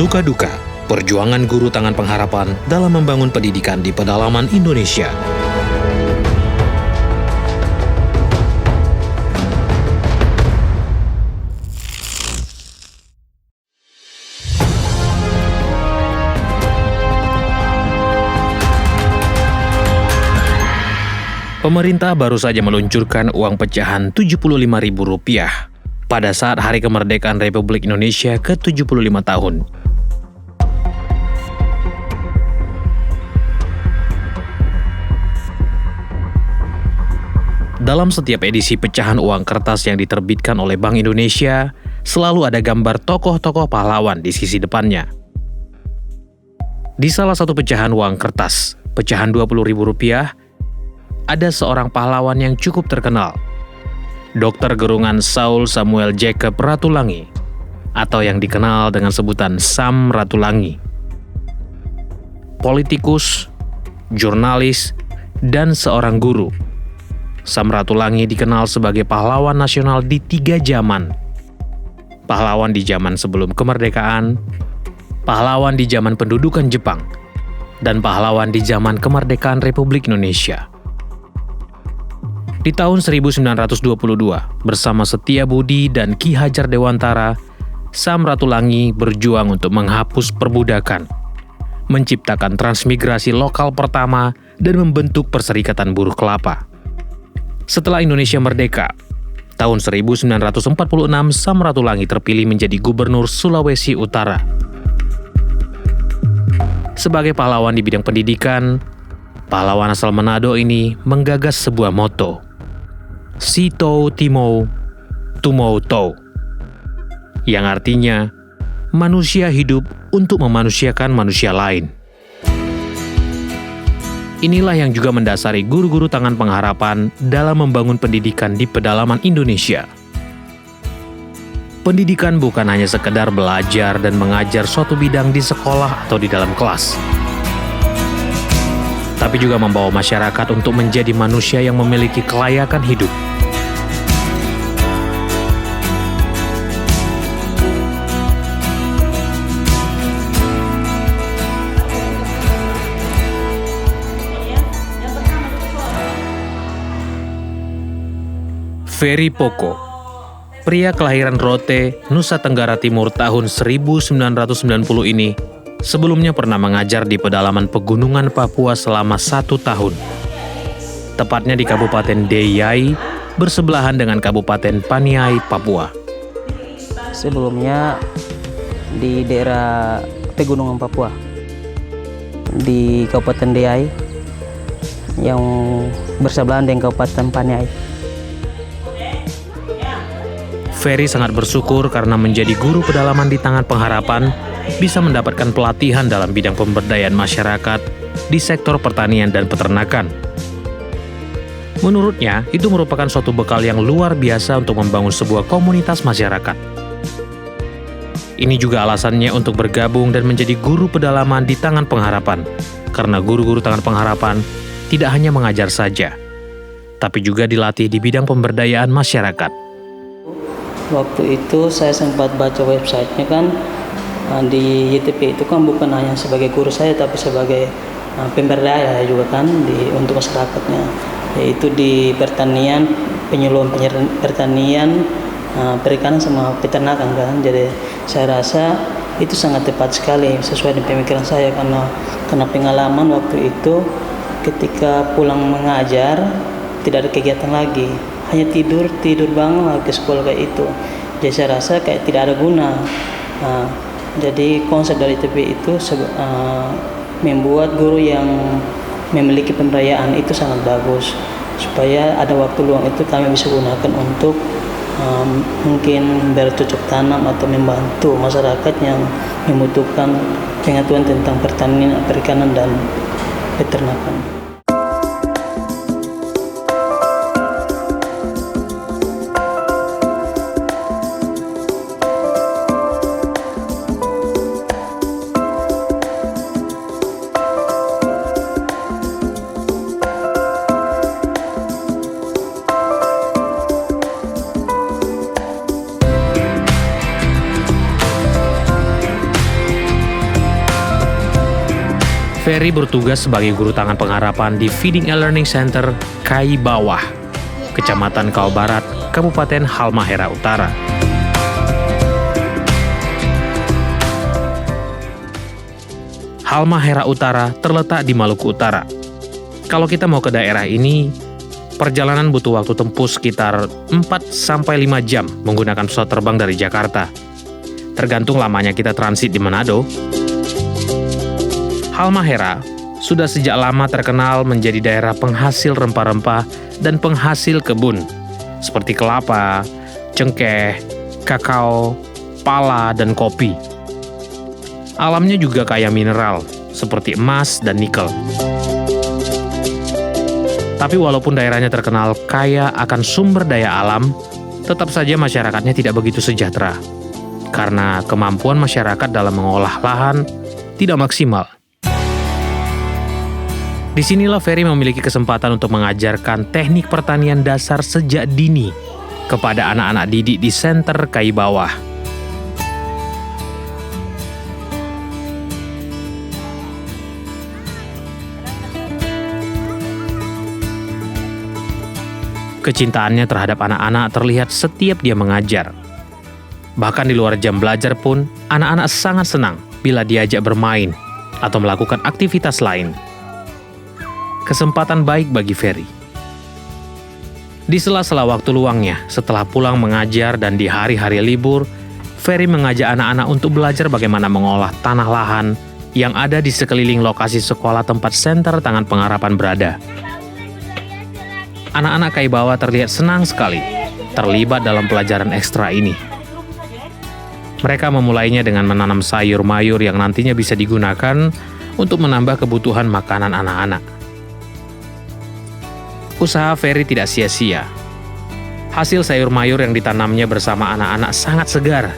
Suka duka, perjuangan guru tangan pengharapan dalam membangun pendidikan di pedalaman Indonesia. Pemerintah baru saja meluncurkan uang pecahan Rp75.000 pada saat Hari Kemerdekaan Republik Indonesia ke-75 tahun. Dalam setiap edisi pecahan uang kertas yang diterbitkan oleh Bank Indonesia, selalu ada gambar tokoh-tokoh pahlawan di sisi depannya. Di salah satu pecahan uang kertas, pecahan Rp20.000, ada seorang pahlawan yang cukup terkenal, Dr. Gerungan Saul Samuel Jacob Ratulangi, atau yang dikenal dengan sebutan Sam Ratulangi. Politikus, jurnalis, dan seorang guru, Sam Ratulangi dikenal sebagai pahlawan nasional di 3 zaman. Pahlawan di zaman sebelum kemerdekaan, pahlawan di zaman pendudukan Jepang, dan pahlawan di zaman kemerdekaan Republik Indonesia. Di tahun 1922, bersama Setiabudi dan Ki Hajar Dewantara, Sam Ratulangi berjuang untuk menghapus perbudakan, menciptakan transmigrasi lokal pertama, dan membentuk Perserikatan Buruh Kelapa. Setelah Indonesia merdeka, tahun 1946 Sam Ratulangi terpilih menjadi Gubernur Sulawesi Utara. Sebagai pahlawan di bidang pendidikan, pahlawan asal Manado ini menggagas sebuah moto, Sito Timo Tumou Tou, yang artinya manusia hidup untuk memanusiakan manusia lain. Inilah yang juga mendasari guru-guru tangan pengharapan dalam membangun pendidikan di pedalaman Indonesia. Pendidikan bukan hanya sekedar belajar dan mengajar suatu bidang di sekolah atau di dalam kelas, tapi juga membawa masyarakat untuk menjadi manusia yang memiliki kelayakan hidup. Ferry Poko, pria kelahiran Rote, Nusa Tenggara Timur tahun 1990 ini, sebelumnya pernah mengajar di pedalaman pegunungan Papua selama 1 tahun. Tepatnya di Kabupaten Deiyai, bersebelahan dengan Kabupaten Paniai, Papua. Sebelumnya di daerah pegunungan Papua, di Kabupaten Deiyai, yang bersebelahan dengan Kabupaten Paniai. Ferry sangat bersyukur karena menjadi guru pedalaman di tangan pengharapan bisa mendapatkan pelatihan dalam bidang pemberdayaan masyarakat di sektor pertanian dan peternakan. Menurutnya, itu merupakan suatu bekal yang luar biasa untuk membangun sebuah komunitas masyarakat. Ini juga alasannya untuk bergabung dan menjadi guru pedalaman di tangan pengharapan, karena guru-guru tangan pengharapan tidak hanya mengajar saja, tapi juga dilatih di bidang pemberdayaan masyarakat. Waktu itu saya sempat baca websitenya kan, di YTP itu kan bukan hanya sebagai guru saya tapi sebagai pemberdaya juga kan untuk masyarakatnya, yaitu di pertanian, penyuluhan pertanian, perikanan sama peternakan kan. Jadi saya rasa itu sangat tepat sekali sesuai dengan pemikiran saya, karena pengalaman waktu itu ketika pulang mengajar tidak ada kegiatan lagi, hanya tidur bangun lagi ke sekolah kayak itu. Jadi saya rasa kayak tidak ada guna. Jadi konsep dari ITB itu membuat guru yang memiliki pemberdayaan itu sangat bagus, supaya ada waktu luang itu kami bisa gunakan untuk mungkin bercocok tanam atau membantu masyarakat yang membutuhkan pengetahuan tentang pertanian, perikanan, dan peternakan. Ferry bertugas sebagai guru tangan pengharapan di Feeding and Learning Center Kai Bawah, Kecamatan Kau Barat, Kabupaten Halmahera Utara. Halmahera Utara terletak di Maluku Utara. Kalau kita mau ke daerah ini, perjalanan butuh waktu tempuh sekitar 4-5 jam menggunakan pesawat terbang dari Jakarta. Tergantung lamanya kita transit di Manado. Halmahera sudah sejak lama terkenal menjadi daerah penghasil rempah-rempah dan penghasil kebun, seperti kelapa, cengkeh, kakao, pala, dan kopi. Alamnya juga kaya mineral, seperti emas dan nikel. Tapi walaupun daerahnya terkenal kaya akan sumber daya alam, tetap saja masyarakatnya tidak begitu sejahtera, karena kemampuan masyarakat dalam mengolah lahan tidak maksimal. Disinilah Ferry memiliki kesempatan untuk mengajarkan teknik pertanian dasar sejak dini kepada anak-anak didik di Center Kai Bawah. Kecintaannya terhadap anak-anak terlihat setiap dia mengajar. Bahkan di luar jam belajar pun, anak-anak sangat senang bila diajak bermain atau melakukan aktivitas lain. Kesempatan baik bagi Ferry. Di sela-sela waktu luangnya, setelah pulang mengajar dan di hari-hari libur, Ferry mengajak anak-anak untuk belajar bagaimana mengolah tanah lahan yang ada di sekeliling lokasi sekolah tempat Center Tangan Pengharapan berada. Anak-anak Kai Bawah terlihat senang sekali terlibat dalam pelajaran ekstra ini. Mereka memulainya dengan menanam sayur-mayur yang nantinya bisa digunakan untuk menambah kebutuhan makanan anak-anak. Usaha Ferry tidak sia-sia. Hasil sayur mayur yang ditanamnya bersama anak-anak sangat segar.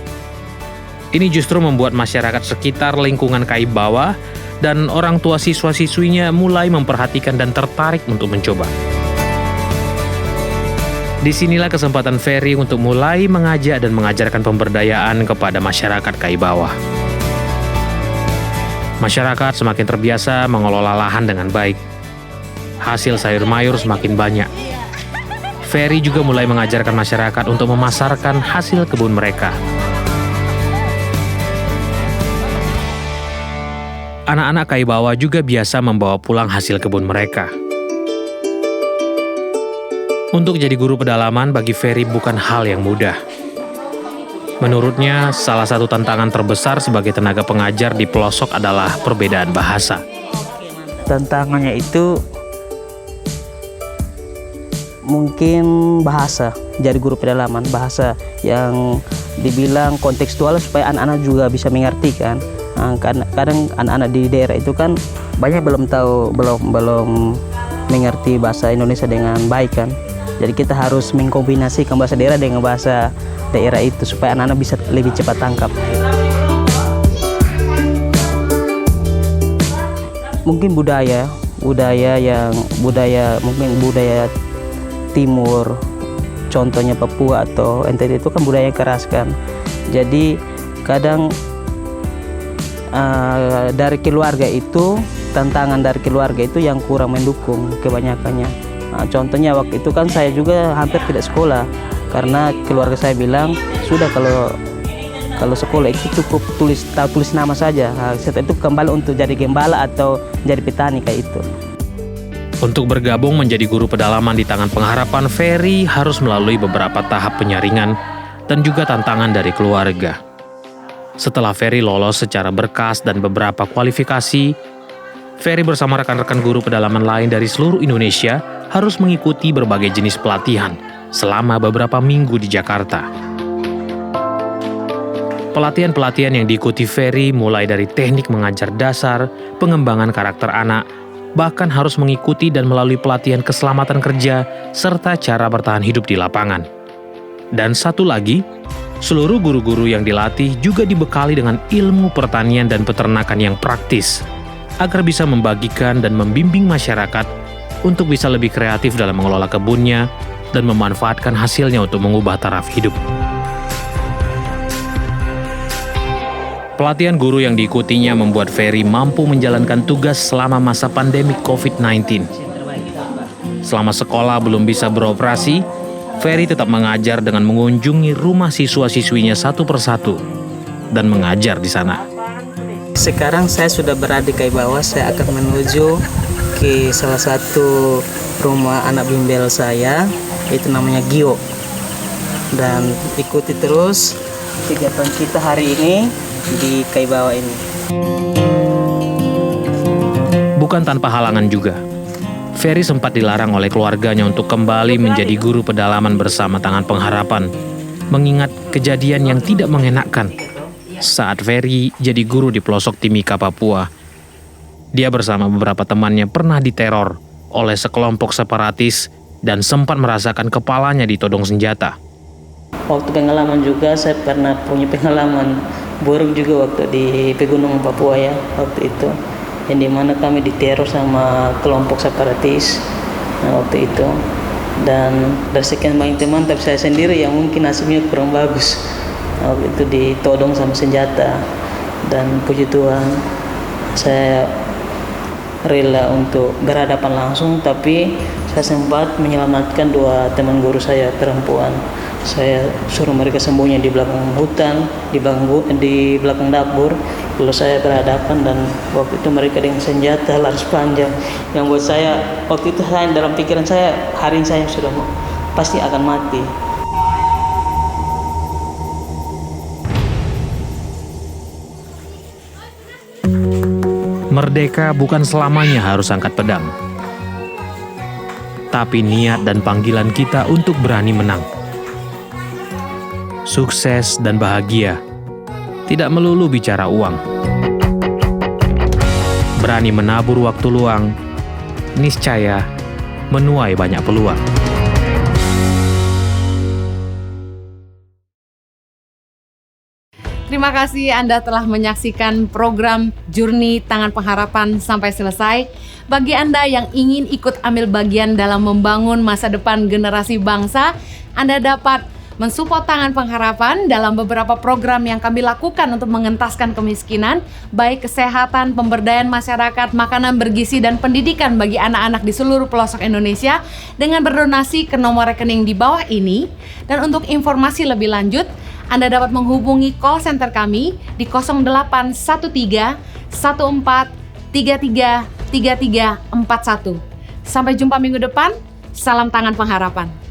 Ini justru membuat masyarakat sekitar lingkungan Kai Bawah dan orang tua siswa-siswinya mulai memperhatikan dan tertarik untuk mencoba. Disinilah kesempatan Ferry untuk mulai mengajak dan mengajarkan pemberdayaan kepada masyarakat Kai Bawah. Masyarakat semakin terbiasa mengelola lahan dengan baik. Hasil sayur mayur semakin banyak. Ferry juga mulai mengajarkan masyarakat untuk memasarkan hasil kebun mereka. Anak-anak Kai Bawah juga biasa membawa pulang hasil kebun mereka. Untuk jadi guru pedalaman bagi Ferry bukan hal yang mudah. Menurutnya, salah satu tantangan terbesar sebagai tenaga pengajar di pelosok adalah perbedaan bahasa. Tantangannya itu mungkin bahasa, jadi guru pedalaman, bahasa yang dibilang kontekstual supaya anak-anak juga bisa mengerti kan. Kadang anak-anak di daerah itu kan banyak belum mengerti bahasa Indonesia dengan baik kan. Jadi kita harus mengkombinasikan bahasa daerah dengan bahasa daerah itu supaya anak-anak bisa lebih cepat tangkap. Mungkin budaya Timur, contohnya Papua atau NTT itu kan budaya keras kan. Jadi kadang dari keluarga itu, tantangan dari keluarga itu yang kurang mendukung kebanyakannya. Contohnya waktu itu kan saya juga hampir tidak sekolah karena keluarga saya bilang sudah kalau sekolah itu cukup tulis nama saja. Setelah itu kembali untuk jadi gembala atau jadi petani kayak itu. Untuk bergabung menjadi guru pedalaman di Tangan Pengharapan, Ferry harus melalui beberapa tahap penyaringan dan juga tantangan dari keluarga. Setelah Ferry lolos secara berkas dan beberapa kualifikasi, Ferry bersama rekan-rekan guru pedalaman lain dari seluruh Indonesia harus mengikuti berbagai jenis pelatihan selama beberapa minggu di Jakarta. Pelatihan-pelatihan yang diikuti Ferry mulai dari teknik mengajar dasar, pengembangan karakter anak, bahkan harus mengikuti dan melalui pelatihan keselamatan kerja serta cara bertahan hidup di lapangan. Dan satu lagi, seluruh guru-guru yang dilatih juga dibekali dengan ilmu pertanian dan peternakan yang praktis, agar bisa membagikan dan membimbing masyarakat untuk bisa lebih kreatif dalam mengelola kebunnya dan memanfaatkan hasilnya untuk mengubah taraf hidup. Pelatihan guru yang diikutinya membuat Ferry mampu menjalankan tugas selama masa pandemi COVID-19. Selama sekolah belum bisa beroperasi, Ferry tetap mengajar dengan mengunjungi rumah siswa-siswinya satu persatu dan mengajar di sana. Sekarang saya sudah berada di Kaibawa, saya akan menuju ke salah satu rumah anak bimbel saya, itu namanya Gio. Dan ikuti terus kegiatan kita hari ini di Kaibawa ini. Bukan tanpa halangan juga, Ferry sempat dilarang oleh keluarganya untuk kembali menjadi guru pedalaman bersama Tangan Pengharapan, mengingat kejadian yang tidak mengenakkan saat Ferry jadi guru di pelosok Timika, Papua. Dia bersama beberapa temannya pernah diteror oleh sekelompok separatis dan sempat merasakan kepalanya ditodong senjata. Waktu pengalaman juga saya pernah punya pengalaman buruk juga waktu di Pegunungan Papua ya, waktu itu yang dimana kami diteror sama kelompok separatis waktu itu. Dan dari sekian banyak teman, tapi saya sendiri yang mungkin nasibnya kurang bagus waktu itu ditodong sama senjata. Dan puji Tuhan saya rela untuk berhadapan langsung, tapi saya sempat menyelamatkan dua teman guru saya perempuan. Saya suruh mereka sembunyi di belakang hutan, di belakang dapur. Lalu saya berhadapan dan waktu itu mereka dengan senjata laras panjang. Yang buat saya waktu itu dalam pikiran saya hari ini saya sudah pasti akan mati. Merdeka bukan selamanya harus angkat pedang, tapi niat dan panggilan kita untuk berani menang. Sukses dan bahagia tidak melulu bicara uang. Berani menabur waktu luang, niscaya menuai banyak peluang. Terima kasih Anda telah menyaksikan program Journey Tangan Pengharapan sampai selesai. Bagi Anda yang ingin ikut ambil bagian dalam membangun masa depan generasi bangsa, Anda dapat mensupport Tangan Pengharapan dalam beberapa program yang kami lakukan untuk mengentaskan kemiskinan, baik kesehatan, pemberdayaan masyarakat, makanan bergizi, dan pendidikan bagi anak-anak di seluruh pelosok Indonesia dengan berdonasi ke nomor rekening di bawah ini. Dan untuk informasi lebih lanjut, Anda dapat menghubungi call center kami di 0813 14 33 3341. Sampai jumpa minggu depan, salam Tangan Pengharapan.